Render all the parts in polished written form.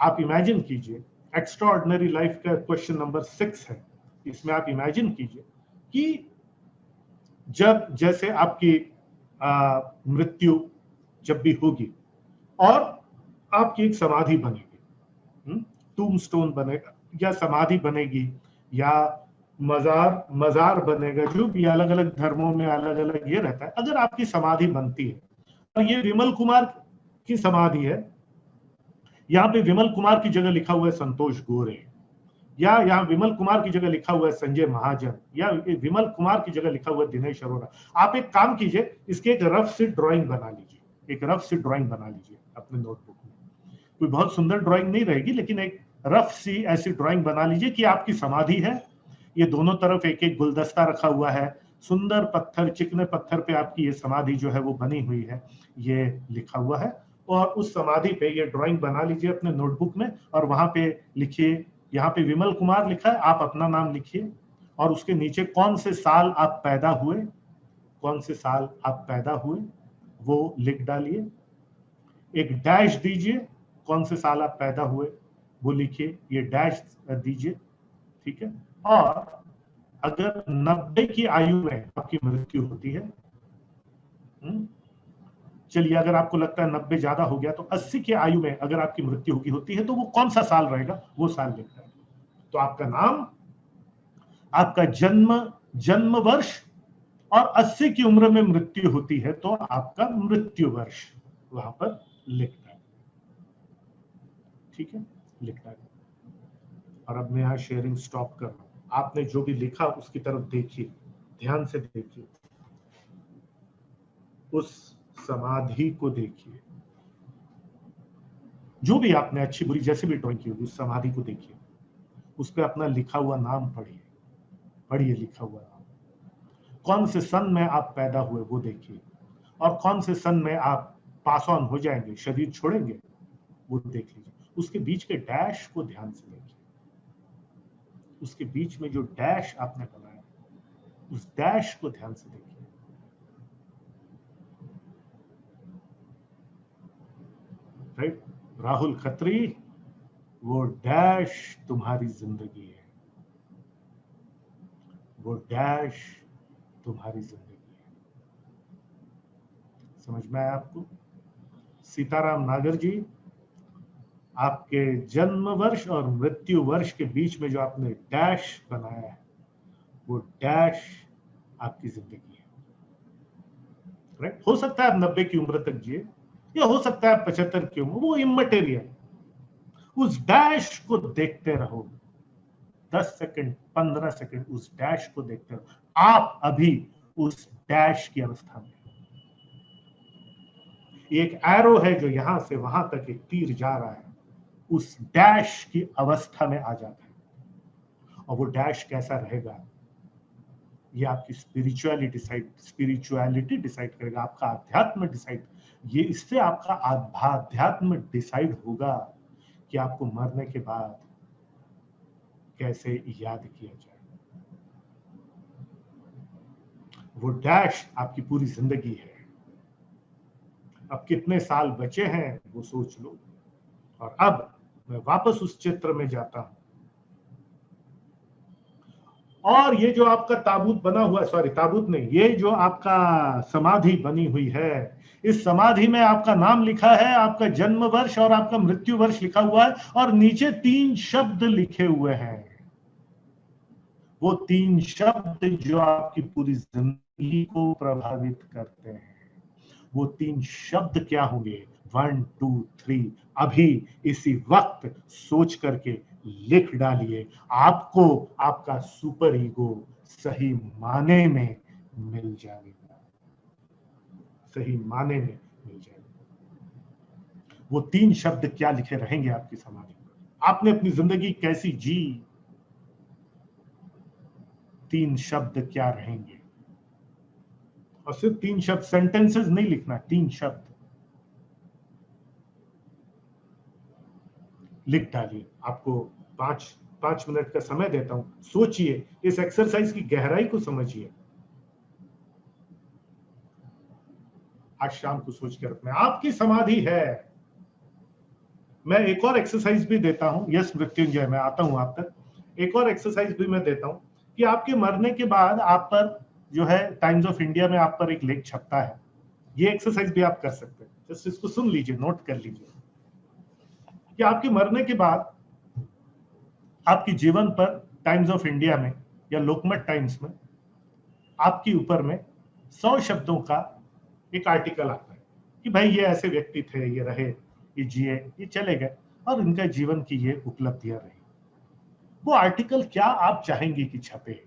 आप इमेजिन कीजिए, extraordinary life का क्वेश्चन नंबर 6 है। इसमें आप इमेजिन कीजिए कि जब जैसे आपकी मृत्यु जब भी होगी और आपकी एक समाधि बनेगी, टूमस्टोन बनेगा या समाधि बनेगी या मजार बनेगा, जो भी अलग अलग धर्मों में अलग अलग ये रहता है। अगर आपकी समाधि बनती है और ये विमल कुमार की समाधि है, यहाँ पे विमल कुमार की जगह लिखा हुआ है संतोष गोरे, या यहाँ विमल कुमार की जगह लिखा हुआ है संजय महाजन, या विमल कुमार की जगह लिखा हुआ है दिनेश अरोड़ा। आप एक काम कीजिए, इसके एक रफ सी ड्राइंग बना लीजिए, एक रफ सी ड्राइंग बना लीजिए अपने नोटबुक में। कोई बहुत सुंदर ड्राइंग नहीं रहेगी, लेकिन एक रफ सी ऐसी ड्राइंग बना लीजिए कि आपकी समाधि है, ये दोनों तरफ एक एक गुलदस्ता रखा हुआ है, सुंदर पत्थर, चिकने पत्थर पे आपकी ये समाधि जो है वो बनी हुई है, ये लिखा हुआ है। और उस समाधि पे ये ड्राइंग बना लीजिए अपने नोटबुक में, और वहां पे लिखिए, यहाँ पे विमल कुमार लिखा है, आप अपना नाम लिखिए, और उसके नीचे कौन से साल आप पैदा हुए, कौन से साल आप पैदा हुए वो लिख डालिए। एक डैश दीजिए, कौन से साल आप पैदा हुए वो लिखिए, ये डैश दीजिए, ठीक है। और अगर 90 की आयु में आपकी मृत्यु होती है, चलिए अगर आपको लगता है 90 ज्यादा हो गया, तो 80 की आयु में अगर आपकी मृत्यु होती है, तो वो कौन सा साल रहेगा वो साल लिखता है। तो आपका नाम, आपका जन्म वर्ष, और 80 की उम्र में मृत्यु होती है तो आपका मृत्यु वर्ष वहां पर लिखना है, ठीक है, लिखना है। और अब मैं यहाँ शेयरिंग स्टॉप कर रहा हूं। आपने जो भी लिखा उसकी तरफ देखिए, ध्यान से देखिए, उस समाधि को देखिए, जो भी आपने अच्छी बुरी जैसे भी ड्राइंग की होगी उस समाधि को देखिए, उस पर अपना लिखा हुआ नाम पढ़िए, पढ़िए लिखा हुआ नाम, कौन से सन में आप पैदा हुए वो देखिए, और कौन से सन में आप पास ऑन हो जाएंगे, शरीर छोड़ेंगे, वो देख लीजिए। उसके बीच के डैश को ध्यान से देखिए, उसके बीच में जो डैश आपने बनाया उस डैश को ध्यान से देखिए। राइट, राहुल खत्री, वो डैश तुम्हारी जिंदगी है, वो डैश तुम्हारी जिंदगी है। समझ में आया आपको? सीताराम नागर जी, आपके जन्म वर्ष और मृत्यु वर्ष के बीच में जो आपने डैश बनाया है, वो डैश आपकी जिंदगी है। राइट, हो सकता है आप 90 की उम्र तक जिए, या हो सकता है आप 75 की उम्र, वो इममटेरियल। उस डैश को देखते रहो, 10 सेकंड 15 सेकंड उस डैश को देखते रहो। आप अभी उस डैश की अवस्था में, एक एरो है जो यहां से वहां तक एक तीर जा रहा है, उस डैश की अवस्था में आ जाता है। और वो डैश कैसा रहेगा ये आपकी स्पिरिचुअलिटी डिसाइड करेगा, आपका अध्यात्म डिसाइड, ये इससे आपका आध्यात्म डिसाइड होगा कि आपको मरने के बाद कैसे याद किया जाए। वो डैश आपकी पूरी जिंदगी है। अब कितने साल बचे हैं वो सोच लो। और अब मैं वापस उस चित्र में जाता हूं, और ये जो आपका ताबूत बना हुआ, सॉरी ताबूत नहीं, ये जो आपका समाधि बनी हुई है, इस समाधि में आपका नाम लिखा है, आपका जन्म वर्ष और आपका मृत्यु वर्ष लिखा हुआ है, और नीचे 3 शब्द लिखे हुए हैं। वो 3 शब्द जो आपकी पूरी जिंदगी को प्रभावित करते हैं, वो 3 शब्द क्या होंगे? 1 2 3 अभी इसी वक्त सोच करके लिख डालिए। आपको आपका सुपर ईगो सही माने में मिल जाएगा, सही माने में मिल जाएगा। वो 3 शब्द क्या लिखे रहेंगे आपकी समाधि पर? आपने अपनी जिंदगी कैसी जी, 3 शब्द क्या रहेंगे? और सिर्फ 3 शब्द, सेंटेंसेस नहीं लिखना, 3 शब्द लिख डालिए। आपको 5 मिनट का समय देता हूं, सोचिए, इस एक्सरसाइज की गहराई को समझिए। आज शाम को सोच के रखना, आपकी समाधि है, मैं एक और एक्सरसाइज भी देता हूँ। यस मृत्युंजय, मैं आता हूँ आप तक। एक और एक्सरसाइज भी मैं देता हूँ कि आपके मरने के बाद आप पर जो है टाइम्स ऑफ इंडिया में आप पर एक लेख छपता है। ये एक्सरसाइज भी आप कर सकते हैं। जस्ट इसको सुन लीजिए, नोट कर लीजिए कि आपके मरने के बाद आपके जीवन पर टाइम्स ऑफ इंडिया में या लोकमत टाइम्स में आपके ऊपर में 100 शब्दों का एक आर्टिकल आता है कि भाई ये ऐसे व्यक्ति थे, ये रहे, ये जिए, ये चले गए और इनका जीवन की ये उपलब्धियां रही। वो आर्टिकल क्या आप चाहेंगे कि छपे?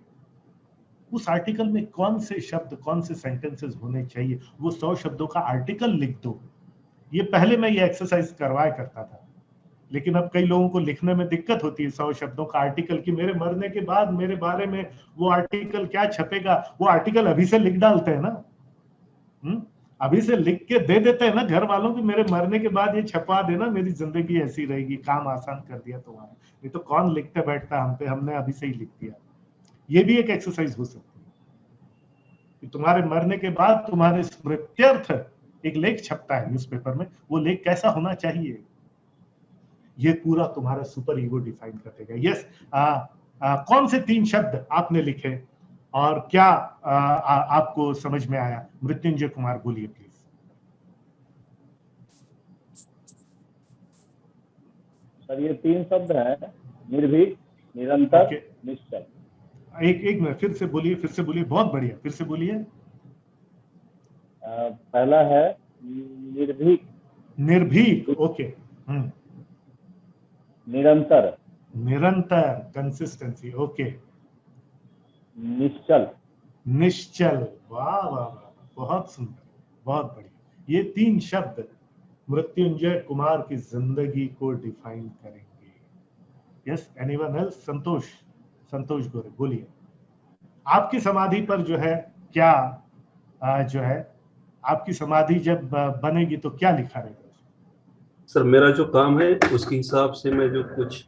उस आर्टिकल में कौन से शब्द, कौन से सेंटेंसेस होने चाहिए? वो 100 शब्दों का आर्टिकल लिख दो। ये पहले मैं ये एक्सरसाइज करवाया करता था, लेकिन अब कई लोगों को लिखने में दिक्कत होती है 100 शब्दों का आर्टिकल कि मेरे मरने के बाद मेरे बारे में वो आर्टिकल क्या छपेगा। वो आर्टिकल अभी से लिख डालते हैं ना, अभी से लिख के दे देते हैं ना घर वालों की, मेरे मरने के बाद ये छपवा देना, मेरी जिंदगी ऐसी रहेगी, काम आसान कर दिया तुम्हारा। नहीं तो कौन लिखते बैठता हम पे, हमने अभी से ही लिख दिया। ये भी एक एक्सरसाइज हो सकती है कि तुम्हारे मरने के बाद तुम्हारे स्मृत्यर्थ एक लेख छपता है न्यूज़पेपर में, वो लेख कैसा होना चाहिए, ये पूरा तुम्हारा सुपर ईगो डिफाइन कर देगा। यस, कौन से 3 शब्द आपने लिखे और क्या आपको समझ में आया? मृत्युंजय कुमार बोलिए प्लीज। सर ये 3 शब्द है, निर्भीक, निरंतर, निश्चल। एक मिनट, फिर से बोलिए, फिर से बोलिए, बहुत बढ़िया, फिर से बोलिए। पहला है निर्भीक। निर्भीक, ओके। निरंतर। निरंतर, कंसिस्टेंसी, ओके। निश्चल। निश्चल, वाह वाह वाह, बहुत सुंदर, बहुत बढ़िया। ये 3 शब्द मृत्युंजय कुमार की जिंदगी को डिफाइन करेंगे। Yes, anyone else? Santosh, Santosh Gore बोलिए। आपकी समाधि पर जो है क्या जो है आपकी समाधि जब बनेगी तो क्या लिखा रहेगा? सर मेरा जो काम है उसके हिसाब से मैं जो कुछ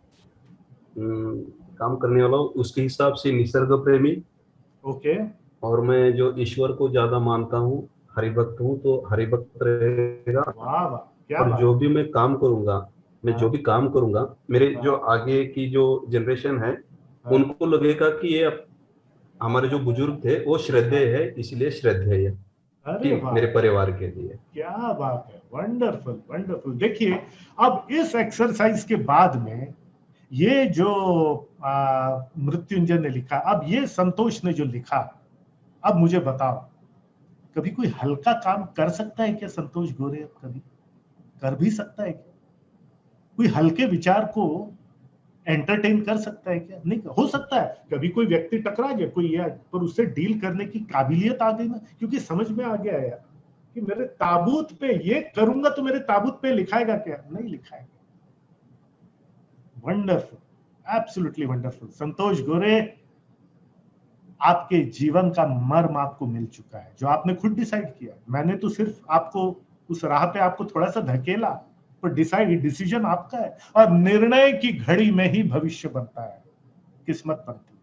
काम करने वाला हूँ उसके हिसाब से निसर्ग प्रेमी, ओके। और मैं जो ईश्वर को ज्यादा मानता हूँ, हरिभक्त हूँ, तो हरिभक्त रहेगा। वाह वाह, क्या और बात। जो भी मैं काम करूंगा, मैं जो भी काम करूंगा, मेरे जो आगे की जो जनरेशन है उनको लगेगा कि ये हमारे जो बुजुर्ग थे वो श्रद्धेय है, इसलिए श्रद्धेय है। अरे वाह, मेरे परिवार के लिए। क्या बात है, वंडरफुल वंडरफुल। देखिए, अब इस एक्सरसाइज के बाद में ये जो मृत्युंजय ने लिखा, अब ये संतोष ने जो लिखा, अब मुझे बताओ, कभी कोई हल्का काम कर सकता है क्या संतोष गोरे? अब कभी कर भी सकता है क्या? कोई हल्के विचार को एंटरटेन कर सकता है क्या? नहीं हो सकता है कभी कोई व्यक्ति टकरा जाए कोई यार, पर उससे डील करने की काबिलियत आ गई ना, क्योंकि समझ में आ गया यार कि मेरे ताबूत पे ये करूंगा तो मेरे ताबूत पे लिखाएगा क्या? नहीं लिखाएगा। Wonderful, absolutely wonderful. Santosh Gore, आपके जीवन का मर्म आपको मिल चुका है, जो आपने खुद डिसाइड किया। मैंने तो सिर्फ आपको उस राह पे आपको थोड़ा सा धकेला, पर डिसीजन आपका है। और निर्णय की घड़ी में ही भविष्य बनता है, किस्मत बनती है।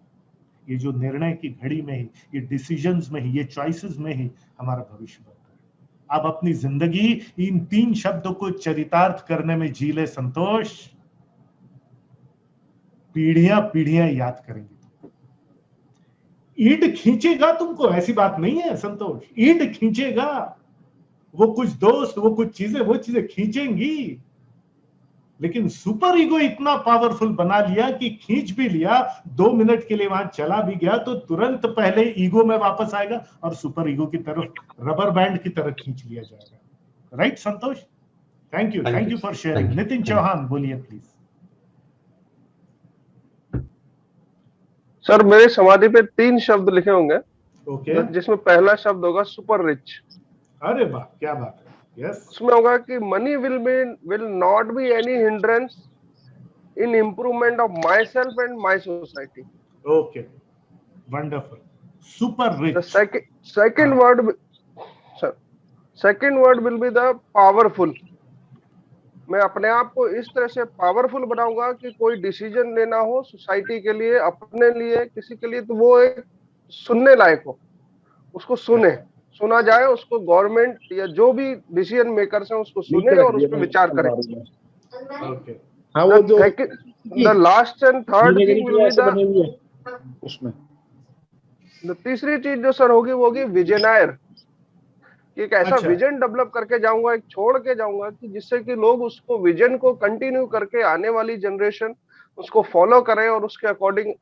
ये जो निर्णय की घड़ी में ही, ये डिसीजंस में ही, ये चॉइसेस में ही हमारा भविष्य बनता है। आप अपनी जिंदगी इन 3 शब्दों को चरितार्थ करने में जी ले संतोष, पीढ़ियां पीढ़ियां याद करेंगे। ईंट खींचेगा तुमको, ऐसी बात नहीं है संतोष, ईंट खींचेगा। वो कुछ दोस्त, वो कुछ चीजें, वो चीजें खींचेंगी, लेकिन सुपर ईगो इतना पावरफुल बना लिया कि खींच भी लिया, 2 मिनट के लिए वहां चला भी गया तो तुरंत पहले ईगो में वापस आएगा और सुपर ईगो की तरफ, रबर बैंड की तरह खींच लिया जाएगा। Right Santosh? Thank you for sharing. Nitin Chauhan बोलिए प्लीज। सर मेरे समाधि पे 3 शब्द लिखे होंगे, ओके। जिसमें पहला शब्द होगा सुपर रिच। अरे वाह, क्या बात है। यस। उसमें होगा कि money will not be any hindrance in improvement of my self and my society. Okay, wonderful, super rich. Second word will be the powerful. मैं अपने आप को इस तरह से पावरफुल बनाऊंगा कि कोई डिसीजन लेना हो सोसाइटी के लिए, अपने लिए, किसी के लिए, तो वो एक सुनने लायक हो, उसको सुना जाए, उसको गवर्नमेंट या जो भी डिसीजन मेकर्स हैं उसको सुने और उस पर विचार करें। ओके हाँ वो जो the last and third thing will be बनी हुई है उसमें। तीसरी चीज जो सर होगी वो होगी विजनायर, कि एक ऐसा अच्छा। विजन डेवलप करके जाऊंगा, एक छोड़ के जाऊंगा कि जिससे कि लोग उसको विजन को कंटिन्यू करके आने वाली जनरेशन उसको फॉलो करें और उसके अकॉर्डिंग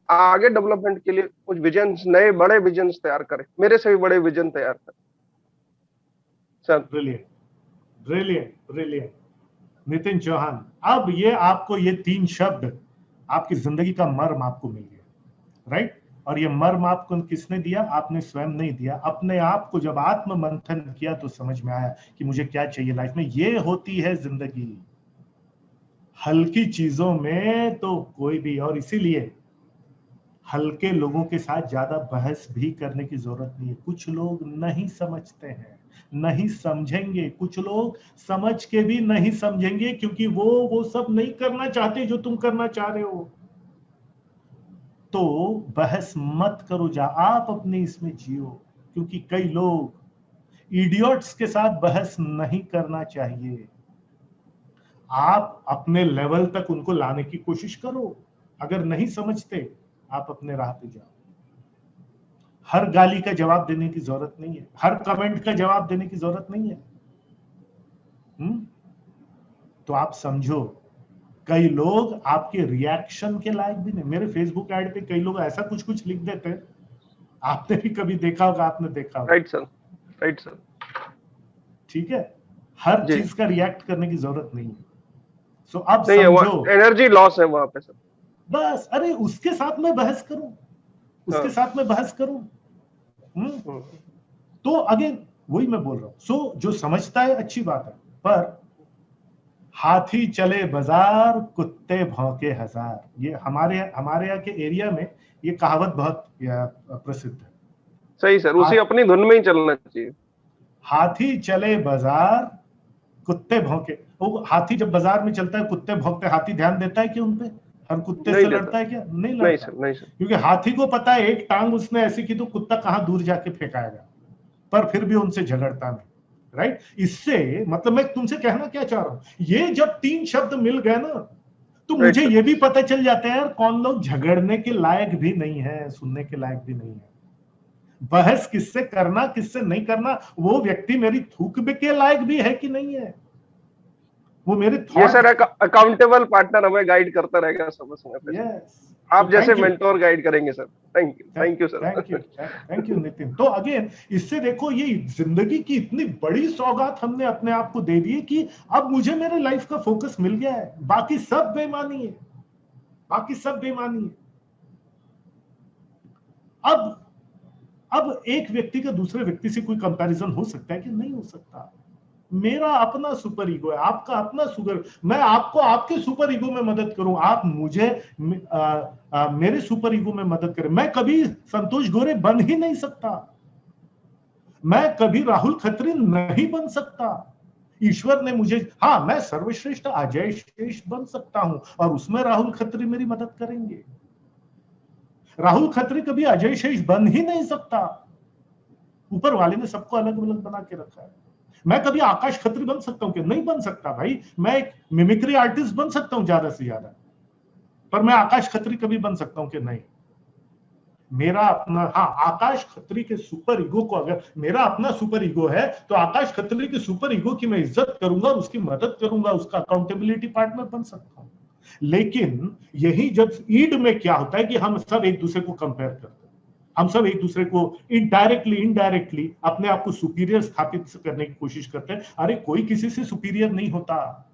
आगे डेवलपमेंट के लिए कुछ विजन्स, नए बड़े विजन्स तैयार करें, मेरे से भी बड़े विजन तैयार करें sir. Brilliant brilliant brilliant Nitin Chauhan, अब ये आपको ये 3 शब्द आपकी जिंदगी का मर्म आपको मिल गया, राइट? और ये मर्म आपको किसने दिया? आपने स्वयं नहीं दिया, अपने आप को जब आत्म मंथन किया तो समझ में आया कि मुझे क्या चाहिए लाइफ में। ये होती है जिंदगी, हल्की चीजों में तो कोई भी, और इसीलिए हल्के लोगों के साथ ज्यादा बहस भी करने की जरूरत नहीं है। कुछ लोग नहीं समझते हैं, नहीं समझेंगे, कुछ लोग समझ के भी नहीं समझेंगे, क्योंकि वो सब नहीं करना चाहते जो तुम करना चाह रहे हो। तो बहस मत करो, जा आप अपने इसमें जियो, क्योंकि कई लोग इडियट्स के साथ बहस नहीं करना चाहिए। आप अपने लेवल तक उनको लाने की कोशिश करो, अगर नहीं समझते आप अपने राह पे जाओ। हर गाली का जवाब देने की जरूरत नहीं है, हर कमेंट का जवाब देने की जरूरत नहीं है। तो आप समझो, कई लोग आपके रिएक्शन के लायक भी नहीं। मेरे फेसबुक ऐड पे कई लोग ऐसा कुछ कुछ लिख देते हैं, आपने भी कभी देखा होगा, आपने देखा होगा। Right sir, right sir. ठीक है, हर जी। चीज का रिएक्ट करने की जरूरत नहीं है। सो अब नहीं है, वो समझो, एनर्जी लॉस है वहां पे सर। बस अरे उसके साथ मैं बहस करूं, उसके साथ मैं बहस करूं। तो अगेन वही मैं बोल रहा हूं। सो जो समझता है अच्छी बात है, पर हाथी चले बाजार कुत्ते भौंके हजार, ये हमारे यहाँ के एरिया में ये कहावत बहुत प्रसिद्ध है। सही सर, उसी अपनी धुन में ही चलना चाहिए। हाथी चले बाजार कुत्ते भौंके। वो हाथी जब बाजार में चलता है, कुत्ते भौंकते, हाथी ध्यान देता है कि उन पे? हर कुत्ते से लड़ता है क्या? नहीं लड़ता। नहीं सर, नहीं सर। क्योंकि हाथी को पता है एक टांग उसने ऐसी की तो कुत्ता कहां दूर जाके फेंकाएगा, पर फिर भी उनसे झगड़ता नहीं, राइट? इससे मतलब मैं तुमसे कहना क्या चाह रहा हूं, ये जब 3 शब्द मिल गए ना, तो मुझे ये भी पता चल जाता है यार कौन लोग झगड़ने के लायक भी नहीं है, सुनने के लायक भी नहीं है। बहस किससे करना, किससे नहीं करना, वो व्यक्ति मेरी थूक के लायक भी है कि नहीं है, वो मेरे ये सर अकाउंटेबल पार्टनर हमें गाइड करता रहेगा समय समय पे। आप जैसे मेंटोर गाइड करेंगे sir. Thank you sir. Thank you Nitin. तो अगेन इससे देखो, ये जिंदगी की इतनी बड़ी सौगात हमने अपने आप को दे दी है कि अब मुझे मेरे लाइफ का फोकस मिल गया है, बाकी सब बेईमानी है, बाकी सब बेईमानी है। अब एक व्यक्ति का दूसरे व्यक्ति से कोई कंपैरिजन हो सकता है कि नहीं हो सकता? मेरा अपना सुपर ईगो है, आपका अपना सुगर। मैं आपको आपके सुपर ईगो में मदद करूं, आप मुझे मेरे सुपर ईगो में मदद करें। मैं कभी संतोष गोरे बन ही नहीं सकता, मैं कभी राहुल खत्री नहीं बन सकता। ईश्वर ने मुझे, हाँ मैं सर्वश्रेष्ठ अजय शेष बन सकता हूं, और उसमें राहुल खत्री मेरी मदद करेंगे। राहुल खत्री कभी अजय शेष बन ही नहीं सकता, ऊपर वाले ने सबको अलग अलग बना के रखा है। मैं कभी आकाश खत्री बन सकता हूं कि नहीं बन सकता भाई? मैं एक मिमिक्री आर्टिस्ट बन सकता हूं ज्यादा से ज्यादा, पर मैं आकाश खत्री कभी बन सकता हूं कि नहीं? मेरा अपना, हाँ आकाश खत्री के सुपर ईगो को, अगर मेरा अपना सुपर ईगो है तो आकाश खत्री के सुपर ईगो की मैं इज्जत करूंगा, उसकी मदद करूंगा, उसका अकाउंटेबिलिटी पार्टनर बन सकता हूं। लेकिन यही जब ईड में क्या होता है कि हम सब एक दूसरे को कंपेयर करते हैं, हम सब एक दूसरे को इनडायरेक्टली अपने आप को सुपीरियर स्थापित करने की कोशिश करते हैं। अरे कोई किसी से सुपीरियर नहीं होता,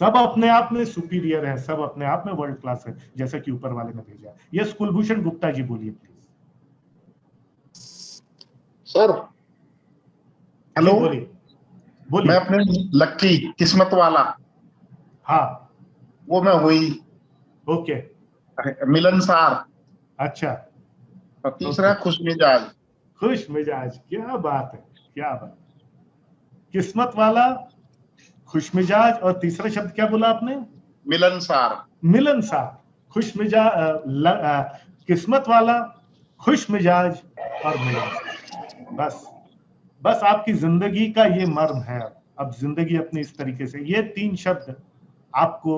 सब अपने आप में सुपीरियर है, सब अपने आप में वर्ल्ड क्लास है, जैसा कि ऊपर वाले ने भेजा। यस कुलभूषण गुप्ता जी बोलिए प्लीज। सर हेलो, बोलिए। मैं अपने लक्की किस्मत वाला, हाँ वो मैं हुई। ओके, मिलनसार। अच्छा, और तीसरा खुश मिजाज। खुश मिजाज, क्या बात है, क्या बात। किस्मत वाला, खुश मिजाज, और तीसरा शब्द क्या बोला आपने? मिलनसार। मिलनसार, खुश मिजाज, किस्मत वाला, खुश मिजाज और मिलनसार। बस आपकी जिंदगी का ये मर्म है। अब जिंदगी अपनी इस तरीके से, ये 3 शब्द आपको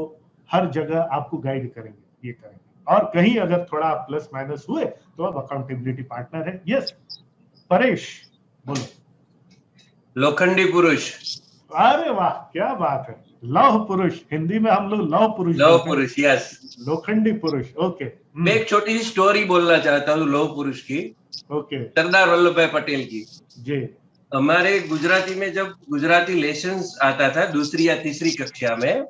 हर जगह आपको गाइड करेंगे, ये करेंगे। और कहीं अगर थोड़ा प्लस माइनस हुए तो अब अकाउंटेबिलिटी पार्टनर है। यस परेश बोलो। लोखंडी पुरुष। अरे वाह क्या बात है, लौह पुरुष, हिंदी में हम लोग लौह पुरुष, लौह पुरुष, यस। लोखंडी पुरुष, ओके। मैं एक छोटी सी स्टोरी बोलना चाहता हूँ लौह पुरुष की, ओके। सरदार वल्लभ भाई पटेल की जी। हमारे गुजराती में जब गुजराती लेसन्स आता था 2री या 3री कक्षा में,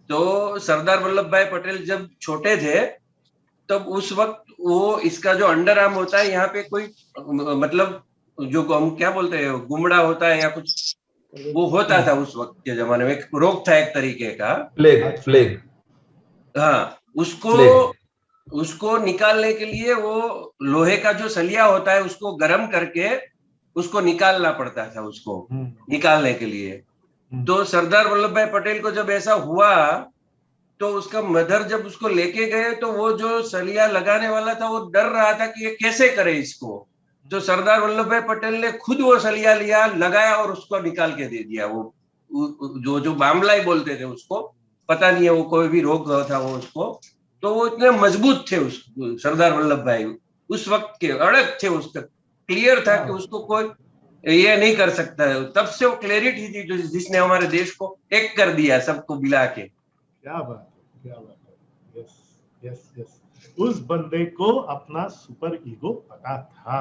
तो सरदार वल्लभ भाई पटेल जब छोटे थे तब उस वक्त वो इसका जो अंडर आर्म होता है यहाँ पे कोई मतलब जो हम क्या बोलते हैं गुमड़ा होता है या कुछ वो होता था उस वक्त के जमाने में, एक रोग था एक तरीके का, प्लेग। हाँ, उसको निकालने के लिए वो लोहे का जो सलिया होता है उसको गर्म करके उसको निकालना पड़ता था, उसको निकालने के लिए। तो सरदार वल्लभ भाई पटेल को जब ऐसा हुआ तो उसका मदर जब उसको लेके गए तो वो जो सलिया लगाने वाला था वो डर रहा था कि ये कैसे करे इसको। तो सरदार वल्लभ भाई पटेल ने खुद वो सलिया लिया, लगाया और उसको निकाल के दे दिया। वो जो बामलाई बोलते थे उसको, पता नहीं है वो कोई भी रोग था वो उसको, तो वो इतने मजबूत थे उस सरदार वल्लभ भाई उस वक्त के, अड़ग थे, उसका क्लियर था कि उसको कोई ये नहीं कर सकता है। तब से वो क्लैरिटी थी जो जिसने हमारे देश को एक कर दिया सबको मिला के। क्या बात है, क्या बात है। यस यस यस, उस बंदे को अपना सुपर ईगो पता था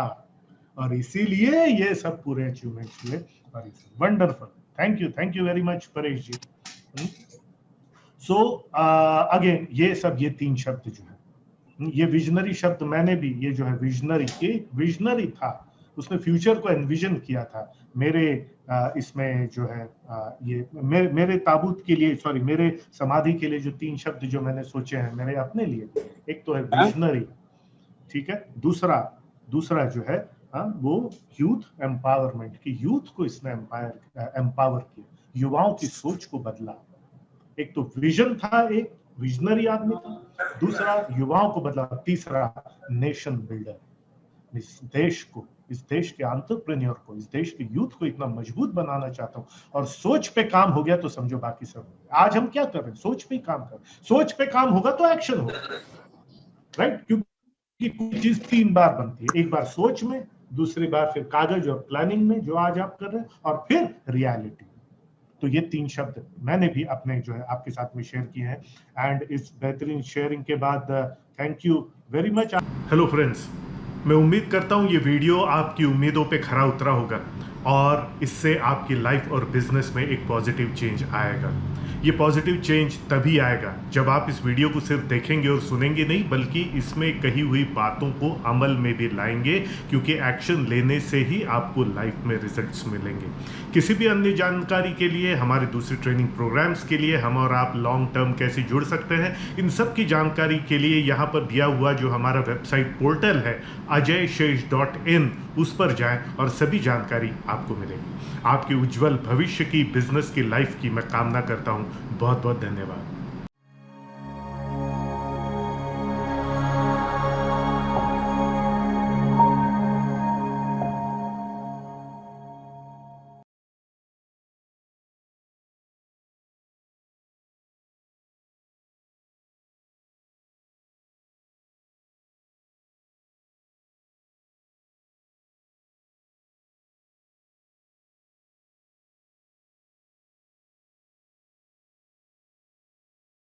और इसीलिए ये सब पूरे अचीवमेंट्स हुए। Wonderful, thank you very much Paresh ji. So again ये 3 शब्द जो है, ये विजनरी शब्द मैंने भी, ये जो है विजनरी था, उसने फ्यूचर को एनविजन किया था। मेरे इसमें जो है ये मेरे ताबूत के लिए, सॉरी मेरे समाधि के लिए जो 3 शब्द जो मैंने सोचे हैं मेरे अपने लिए, एक तो है विजनरी, ठीक है, दूसरा जो है वो यूथ एम्पावरमेंट, की यूथ को इसने एम्पावर किया, युवाओं की सोच को बदला। एक तो विजन था, एक विजनरी आदमी था, दूसरा युवाओं को बदला, तीसरा नेशन बिल्डर, इस देश के एंटरप्रेन्योर को, इस देश के यूथ को इतना मजबूत बनाना चाहता हूँ। और सोच पे काम हो गया तो समझो बाकी सब। आज हम क्या कर रहे हैं, सोच पे काम कर, सोच पे काम होगा तो एक्शन होगा, राइट? क्योंकि कोई चीज 3 बार बनती है, एक बार सोच में, दूसरी बार फिर कागज और प्लानिंग में जो आज आप कर रहे हैं, और फिर रियलिटी। तो ये 3 शब्द मैंने भी अपने जो है आपके साथ में शेयर किए हैं। एंड इस बेहतरीन शेयरिंग के बाद thank you very much. Hello friends, मैं उम्मीद करता हूँ ये वीडियो आपकी उम्मीदों पे खरा उतरा होगा और इससे आपकी लाइफ और बिजनेस में एक पॉजिटिव चेंज आएगा। ये पॉजिटिव चेंज तभी आएगा जब आप इस वीडियो को सिर्फ देखेंगे और सुनेंगे नहीं, बल्कि इसमें कही हुई बातों को अमल में भी लाएंगे, क्योंकि एक्शन लेने से ही आपको लाइफ में रिजल्ट्स मिलेंगे। किसी भी अन्य जानकारी के लिए, हमारे दूसरे ट्रेनिंग प्रोग्राम्स के लिए, हम और आप लॉन्ग टर्म कैसे जुड़ सकते हैं, इन सब की जानकारी के लिए यहाँ पर दिया हुआ जो हमारा वेबसाइट पोर्टल है ajayshesh.in, उस पर जाएं और सभी जानकारी आपको मिलेगी। आपके उज्जवल भविष्य की, बिजनेस की, लाइफ की मैं कामना करता हूँ। बहुत बहुत धन्यवाद।